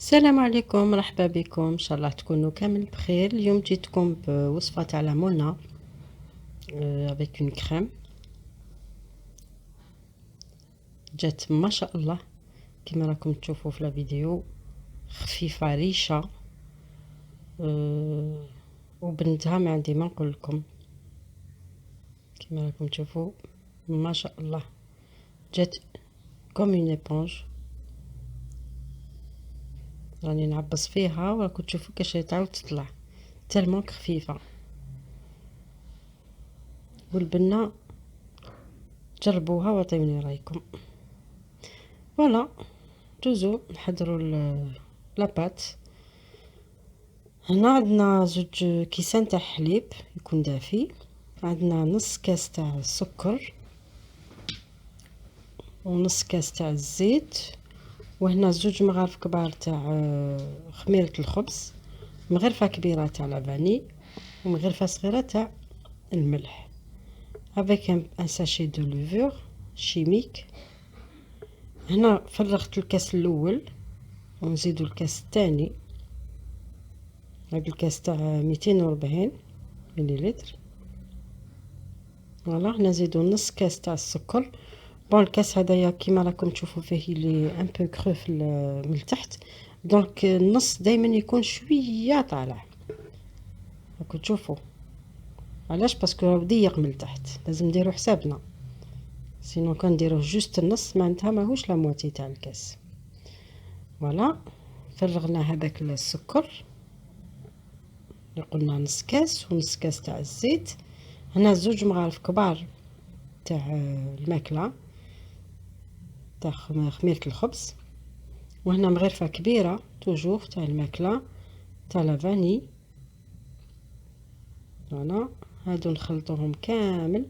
السلام عليكم، مرحبا بكم. ان شاء الله تكونوا كامل بخير. اليوم جيتكم بوصفه تاع ليمونه avec une crème. جات ما شاء الله كما راكم تشوفوا في الفيديو، خفيفه ريشه وبنتها ما عندي ما نقول لكم. كما راكم تشوفوا ما شاء الله جات كوم اون ايبونج. راني نعبص فيها وراكم تشوفوا كيش تعاود تطلع تالمون خفيفه. والبنه جربوها وعطيوني رايكم. فوالا دوزو نحضروا لاباط. هنا عندنا زوج كيسان تاع حليب يكون دافي، عندنا نص كاس تاع السكر ونص كاس تاع الزيت، وهنا زوج مغارف كبار تاع خميرة الخبز، مغرفة كبيرة تاع لافاني ومغرفة صغيرة تاع الملح avec un sachet de levure chimique. هنا فرغت الكاس الاول ونزيدو الكاس الثاني. هاد الكاس تاع 240 مليلتر. فوالا نزيدو نص كاس تاع السكر. بون الكاس هدايا كيما راكم تشوفوا فيه لي ان بو كرو من التحت، دونك النص دائما يكون شويه طالع. راكم تشوفوا علاش؟ باسكو راه ضيق من التحت، لازم نديرو حسابنا، سينو كان نديروه جوست النص معناتها ماهوش لا موتي تاع الكاس. فوالا فرغنا هذاك السكر اللي قلنا نص كاس ونص كاس تاع الزيت. هنا زوج مغارف كبار تاع الماكله تاع خميره الخبز، وهنا مغرفه كبيره توجور تاع الماكله تاع لافاني. فوالا هادو نخلطوهم كامل،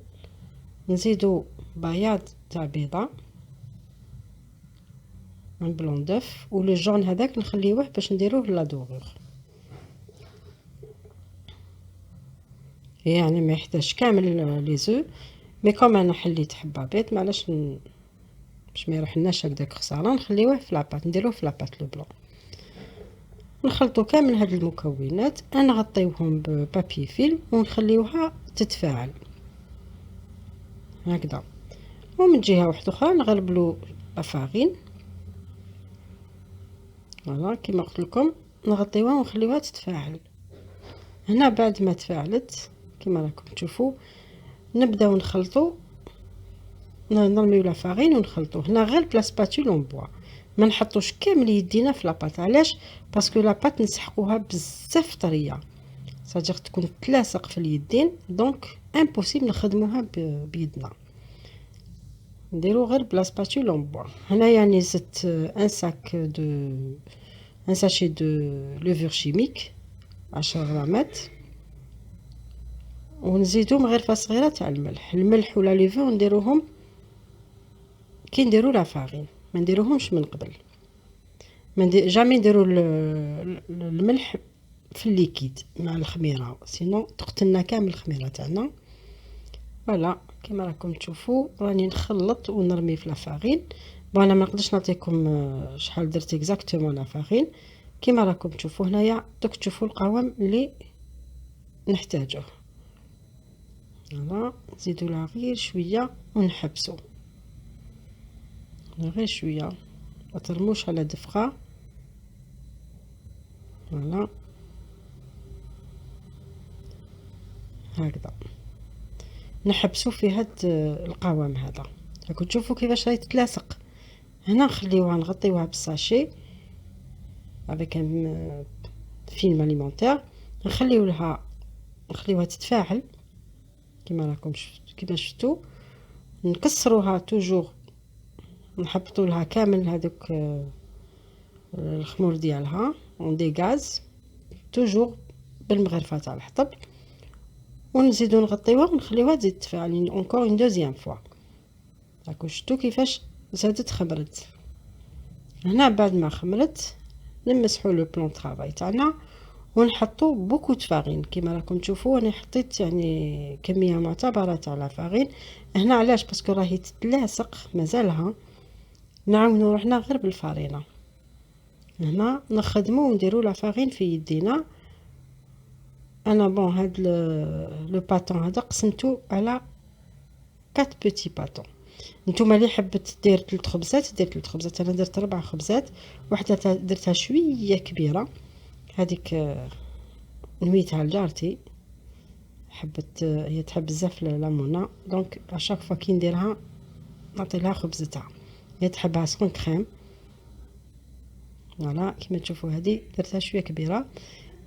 نزيدو بياض تاع بيضه من بلون دف، ولو جون هذاك نخليوه باش نديروه لا دوغور، يعني ما يحتاج كامل لي زو. مي كوم انا حليت حبه بيض معلاش باش ما يروحلناش هكداك خساره، نخليوه في لاباط، نديروه في لاباط لو بلون. نخلطوا كامل هاد المكونات، نغطيوهم ببابي فيلم ونخليوها تتفاعل هكذا. ومن جهه واحده اخرى نغربلو لافارين. فوالا كيما قلت لكم نغطيوها ونخليوها تتفاعل. هنا بعد ما تفاعلت كيما راكم تشوفوا نبداو نخلطوا، نرميو لافارين ونخلطوا. هنا غير بلا سباتول اون بوا، ما نحطوش كامل يدينا في لاباط. علاش؟ باسكو لاباط نسحقوها بزاف طريه، صادق تكون تلاصق في اليدين، دونك امبوسيبل نخدموها بيدنا. نديرو غير بلا سباتول اون بوا. هنا يعني زدت ان ساشي دو لوفور شيميك 10 غرامات، ونزيدو مغرفه صغيره تاع الملح ولا لوفور نديروهم كي نديرو لا فارين، ما نديروهمش من قبل. ما جامي نديرو الملح في الليكيد مع الخميره، سينو تقتلنا كامل الخميره تاعنا. فوالا كيما راكم تشوفوا راني نخلط ونرمي في لافارين. بون انا ما نقدرش نعطيكم شحال درت اكزاكتومون لافارين. كيما راكم تشوفوا هنايا دوك تشوفوا القوام اللي نحتاجه. فوالا نزيدو لها غير شويه ونحبسو غير شويه، ما ترموش على دفقه. فوالا هكذا نحبسو في هاد القوام هذا. راكم تشوفوا كيفاش راهي تتلاصق. هنا نخليوها نغطيوها بالساشي avec un فيلم اليمونتير، نخليوها تتفاعل كيما راكم كيما شفتوا. نكسروها توجور، نحبطوا لها كامل هذوك الخمور ديالها اون دي غاز توجور بالمغرفه تاع الحطب، ونزيدو نغطيوها ونخليوها تزيد تتفاعل اونكور اون دوزيام فوا. راكم شفتوا كيفاش زادت خمرت. هنا بعد ما خمرت نمسحوا لو بلون طرافاي تاعنا ونحطوا بوكو فارين. كيما راكم تشوفوا انا حطيت يعني كميه معتبره تاع لا فارين. هنا علاش؟ باسكو راهي تتلاصق مازالها، نعاونوا روحنا غير بالفارينه. هنا نخدمو ونديرو لا فارين في يدينا. انا بون هاد لو باتون هذا قسمتو على 4 بوتي باتون. نتوما اللي حبت دير 3 خبزات دير 3 خبزات، انا درت 4 خبزات. وحده درتها شويه كبيره، هذيك نويتها لجارتي، حبت هي تحب بزاف لامونا، دونك اشاك فوا كي نديرها نعطي لها خبزتها، هي تحبها سخون كريم. فوالا كيما تشوفوا هذه درتها شويه كبيره،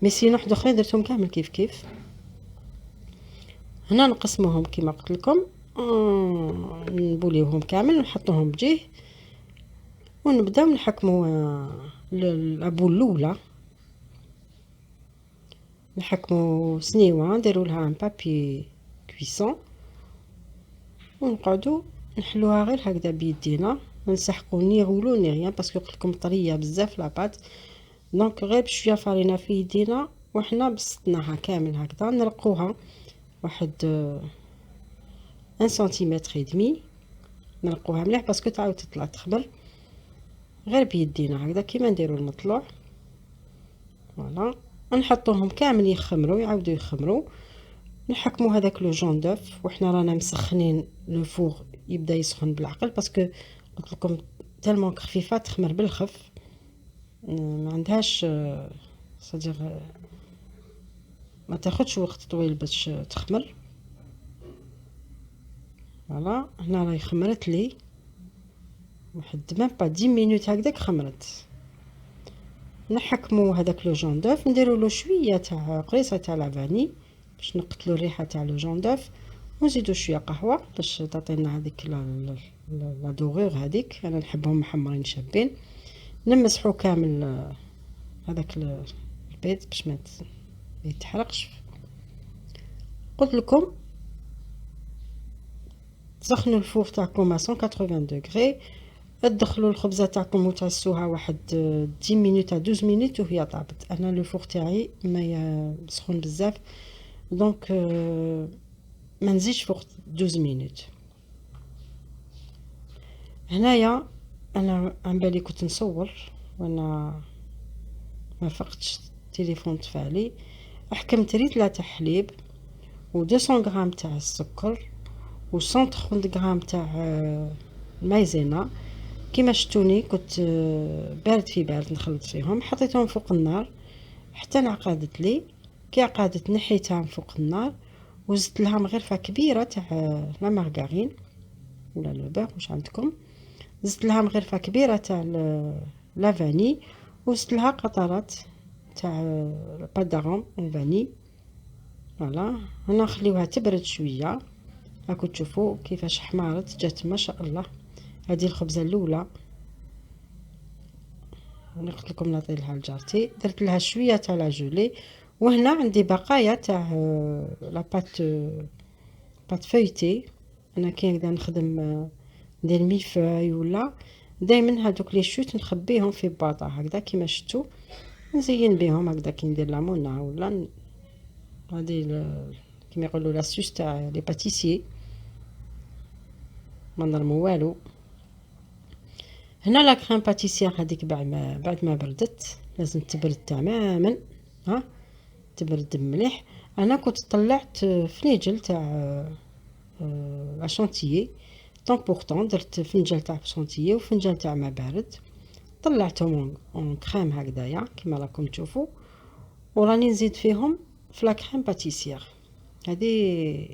مي سينو حد اخرين درتهم كامل كيف كيف. هنا نقسموهم كيما قلت لكم، نبوليوهم كامل ونحطوهم بجيه، ونبداو نحكموا الابول الاولى، نحكموا سنيوه نديروا لها ان بابي كويسون، ونقعدوا نحلوها غير هكذا بيدينا، ما نسحقوا ني غولو ني غيان باسكو قلت لكم طريه بزاف لاباط. دونك غير بشويه فارينه في يدينا وحنا بسطناها كامل هكذا، نرقوها واحد 1 سنتيمتر ودمي، نرقوها مليح باسكو تعاود تطلع تخمر غير بيدينا هكذا كيما نديرو المطلوع. فوالا نحطوهم كامل يخمروا يعاودوا يخمروا، نحكموا هذاك لو جون دوف، وحنا رانا مسخنين لو فور يبدا يسخن بالعقل باسكو قلت لكم تالمون خفيفه تخمر بالخف، ما عندهاش صديق ما تاخدش وقت طويل باش تخمر. فوالا هنا راهي خمرت لي واحد ميم با 10 مينوت هكذاك خمرت. نحكموا هذاك لو جون دوف، نديروا له شويه تاع قريصه تاع لافاني باش نقتلوا الريحه تاع لو جون دوف، ونزيدوا شويه قهوه باش تعطينا هذيك لا دوغور هذيك، انا نحبهم محمرين شابين. نمسحوا كامل هذاك البيض باش ما يتحرقش. قلت لكم تسخنوا الفور تاعكم 180 دوغري، تدخلوا الخبزه تاعكم وتعسوها واحد 10 مينوت 12 مينوت وهي طابت. انا لو فور تاعي ما سخون بزاف، دونك ما نزيدش فوق 12 مينوت. هنايا انا عن بالي كنت نصور وانا ما فقدتش التليفون تفعلي. حكمت ريتله تاع حليب و200 غرام تاع السكر و130 غرام تاع المايزينا. كيما شتوني كنت بارد في بارد نخلط فيهم، حطيتهم فوق النار حتى انعقدت لي. كي عقدت نحيتها من فوق النار وزدت لها مغرفه كبيره تاع لا مارغارين ولا لو بير واش عندكم، زدت لها مغرفه كبيره تاع لا فاني، وزدت لها قطرات تاع بات داروم فاني. فوالا هنا نخليوها تبرد شويه، راكم تشوفوا كيفاش حمارت جات ما شاء الله. هذه الخبزه الاولى انا قلت لكم نعطي لها لجارتي، درت لها شويه تاع لا جولي. وهنا عندي بقايا تاع لا بات فويتي، انا كي نقدر نخدم ندير ميفاي ولا دائما هذوك لي شوت نخبيهم في باطا هكذا كيما شفتوا، نزين بهم هكذا كي ندير لامونا ولا هذه كيما يقولوا لاسوس تاع لي باتيسيي ما نرمو والو. هنا لا كريم باتيسير هذيك بعد ما بردت لازم تبرد تماما، ها تبرد مليح. انا كنت طلعت فنيجل تاع شانتيي طونبورطون، درت فنجال تاع شانتيي وفنجال تاع ما بارد، طلعتهم اون كريم هكذايا كيما راكم تشوفوا، وراني نزيد فيهم في لا كريم باتيسير هذه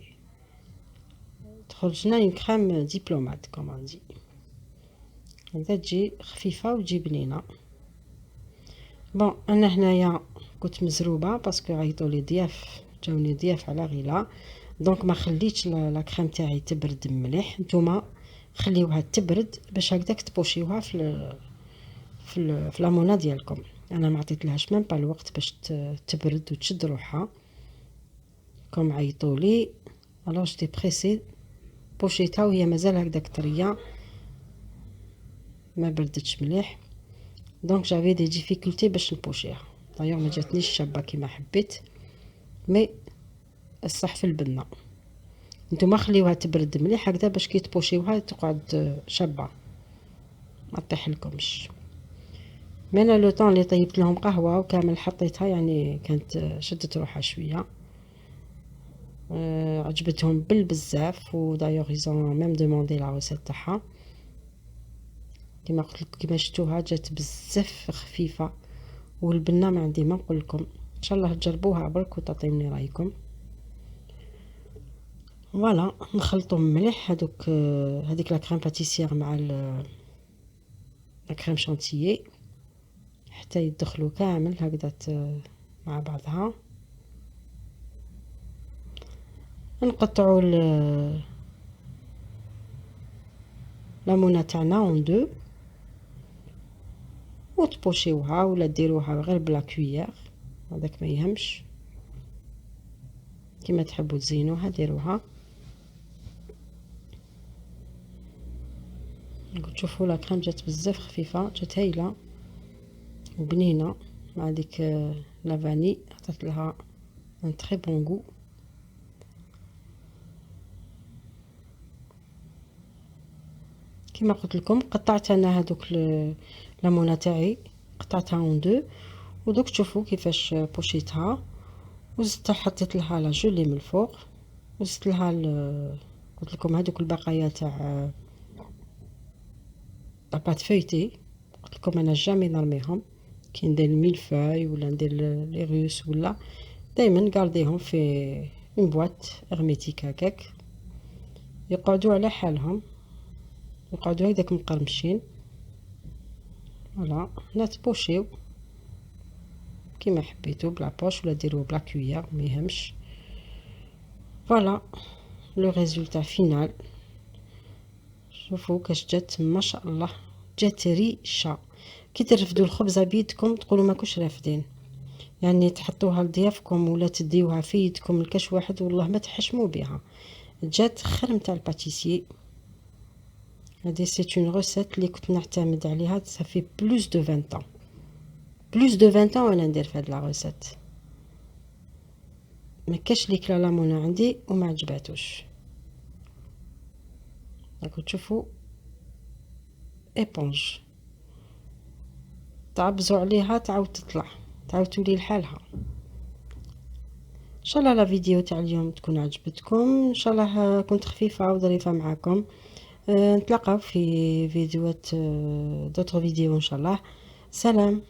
تخرج لنا اون كريم ديبلومات كومان دي هكذا، تجي خفيفه وتجي بنينه. بون انا هنايا كنت مزروبه باسكو عيطوا لي ضياف، جاوني ضياف على غيلا، دونك ما خليتش لا كريم تاعي تبرد مليح. نتوما خليوها تبرد باش هكذاك تبوشيوها في لامونا ديالكم. انا ما عطيتلهاش ميم با الوقت باش تبرد وتشد روحها، كوم عيطوا لي الوغ جيتي بريسي بوشيتها وهي مازال هكذاك طريه ما بردتش مليح، دونك جافي دي ديفيكولتي باش نبوشيها. دايوغ ما جاتنيش شابه كيما حبيت، مي الصح في البنه. نتوما خليوها تبرد مليح هكذا باش كي تبوشيوها تقعد شابه ما تطيح لكمش. مي انا لو طون اللي طيبت لهم قهوه وكامل حطيتها، يعني كانت شدت روحها شويه. عجبتهم بزاف، ودايوغ يزون ميم دوموندي لا روسيت تاعها. كيما قلت لكم كيما شفتوها جات بزاف خفيفه، والبنه ما عندي ما نقول لكم. ان شاء الله تجربوها برك وتعطيوني رايكم. فوالا نخلطهم مليح هذوك، هذيك لا كريم باتيسير مع لا كريم شانتيي حتى يدخلوا كامل هكذا مع بعضها. نقطعوا ليمونه تاعنا اون دو، وتبوشيوها ولا ديروها غير بلا كويير، هذاك ما يهمش، كيما تحبوا تزينوها ديروها. تشوفوا لا كريم جات بزاف خفيفه، جات هايله وبنينه مع ديك لا فاني، عطات لها ان تري بون غو. كما قلت لكم قطعت انا هذوك ليمونه تاعي، قطعتها اون دو، ودوك تشوفوا كيفاش بوشيتها، وزدت حطيت لها لا جولي من الفوق، وزدت لها قلت لكم هذوك البقايا تاع لاباط فويتي. قلت لكم انا جامي نرميهم، كي ندير الميلفاي ولا ندير لي روس ولا دائما غارديهم في اون بواط هرميتيك هكاك، يقعدوا على حالهم، يقعدوا هكذاك مقرمشين. فوالا نتبوشيو كيما حبيتو بلا بوش ولا ديروه بلا كويير ما يهمش. فوالا لو ريزولتا فينال، شوفوا كاش جات ما شاء الله، جات ريشه. كي ترفدوا الخبزه بيدكم تقولوا ماكوش رافدين، يعني تحطوها لضيافكم ولا تديوها في يدكم لكاش واحد والله ما تحشموا بها. جات خير نتاع الباتيسيي. هذه سي اون روسيت اللي كنت نعتمد عليها صافي بلوس دو 20 ans، بلوس دو 20 ans وانا ندير في هاد لا روسيت. ما كاش لي كلا لامونا عندي وما عجباتوش. راكم تشوفوا ايبونج تعبزوا عليها تعاود تطلع، تعاود تولي لحالها. ان شاء الله لا فيديو تاع اليوم تكون عجبتكم، ان شاء الله كنت خفيفه وظريفه معكم. نتلاقاو في فيديوهات دوتر فيديو ان شاء الله. سلام.